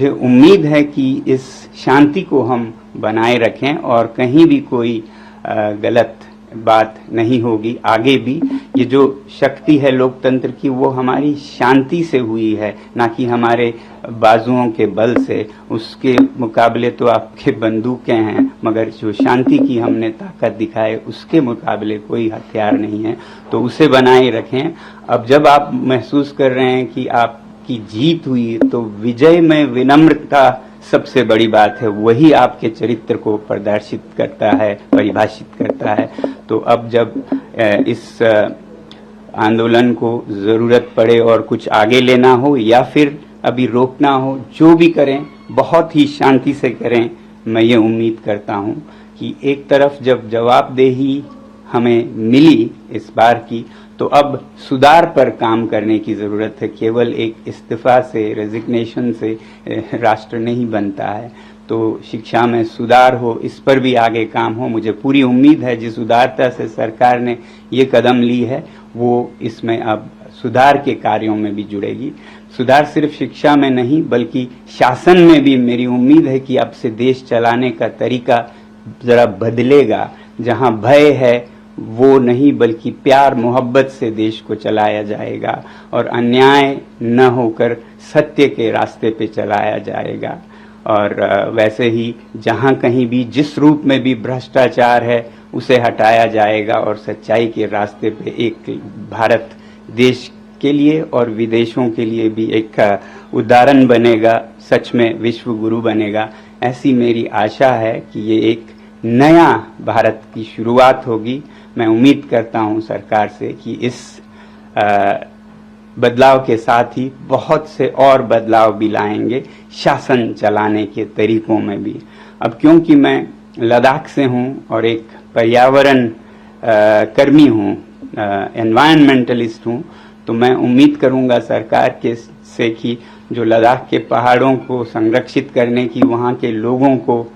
मुझे उम्मीद है कि इस शांति को हम बनाए रखें और कहीं भी कोई गलत बात नहीं होगी। आगे भी ये जो शक्ति है लोकतंत्र की वो हमारी शांति से हुई है, ना कि हमारे बाजुओं के बल से। उसके मुकाबले तो आपके बंदूकें हैं, मगर जो शांति की हमने ताकत दिखाए उसके मुकाबले कोई हथियार नहीं है। तो उसे बनाए रखें। अब जब आप महसूस कर रहे हैं कि आपकी जीत हुई, तो विजय में विनम्रता सबसे बड़ी बात है। वही आपके चरित्र को प्रदर्शित करता है, परिभाषित करता है। तो अब जब इस आंदोलन को जरूरत पड़े और कुछ आगे लेना हो या फिर अभी रोकना हो, जो भी करें बहुत ही शांति से करें। मैं ये उम्मीद करता हूं कि एक तरफ जब जवाबदेही हमें मिली इस बार की, तो अब सुधार पर काम करने की जरूरत है। केवल एक इस्तीफा से, रेजिग्नेशन से राष्ट्र नहीं बनता है। तो शिक्षा में सुधार हो, इस पर भी आगे काम हो। मुझे पूरी उम्मीद है जिस उदारता से सरकार ने ये कदम ली है वो इसमें अब सुधार के कार्यों में भी जुड़ेगी। सुधार सिर्फ शिक्षा में नहीं बल्कि शासन में भी मेरी उम्मीद है कि अब से देश चलाने का तरीका जरा बदलेगा। जहां भय है वो नहीं बल्कि प्यार मोहब्बत से देश को चलाया जाएगा और अन्याय न होकर सत्य के रास्ते पे चलाया जाएगा। और वैसे ही जहां कहीं भी जिस रूप में भी भ्रष्टाचार है उसे हटाया जाएगा और सच्चाई के रास्ते पे एक भारत देश के लिए और विदेशों के लिए भी एक उदाहरण बनेगा, सच में विश्व गुरु बनेगा। ऐसी मेरी आशा है कि ये एक नया भारत की शुरुआत होगी। मैं उम्मीद करता हूं सरकार से कि इस बदलाव के साथ ही बहुत से और बदलाव भी लाएंगे शासन चलाने के तरीकों में भी। अब क्योंकि मैं लद्दाख से हूं और एक पर्यावरण कर्मी हूं, एनवायरमेंटलिस्ट हूं, तो मैं उम्मीद करूंगा सरकार के से कि जो लद्दाख के पहाड़ों को संरक्षित करने की, वहां के लोगों को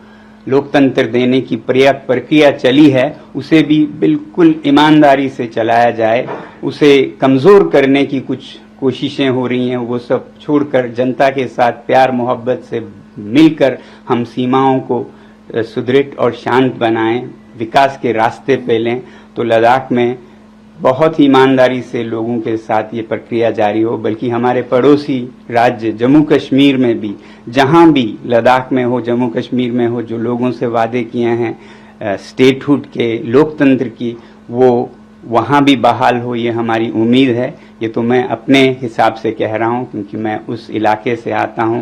लोकतंत्र देने की प्रक्रिया चली है, उसे भी बिल्कुल ईमानदारी से चलाया जाए। उसे कमजोर करने की कुछ कोशिशें हो रही हैं, वो सब छोड़कर जनता के साथ प्यार मोहब्बत से मिलकर हम सीमाओं को सुदृढ़ और शांत बनाएं, विकास के रास्ते पे लें। तो लद्दाख में बहुत ही ईमानदारी से लोगों के साथ ये प्रक्रिया जारी हो। बल्कि हमारे पड़ोसी राज्य जम्मू कश्मीर में भी, जहां भी लद्दाख में हो, जम्मू कश्मीर में हो, जो लोगों से वादे किए हैं स्टेटहुड के, लोकतंत्र की, वो वहां भी बहाल हो, ये हमारी उम्मीद है। ये तो मैं अपने हिसाब से कह रहा हूं क्योंकि मैं उस इलाके से आता हूं।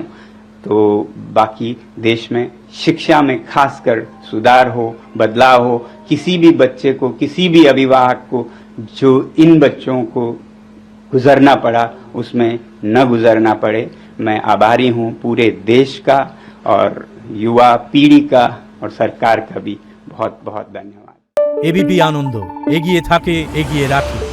तो बाकी देश में शिक्षा में खासकर सुधार हो, बदलाव हो। किसी भी बच्चे को, किसी भी अभिभावक को जो इन बच्चों को गुजरना पड़ा उसमें न गुजरना पड़े। मैं आभारी हूं पूरे देश का और युवा पीढ़ी का और सरकार का भी बहुत बहुत धन्यवाद। एबीपी आनंद एगिए थाके, एगिए राखे।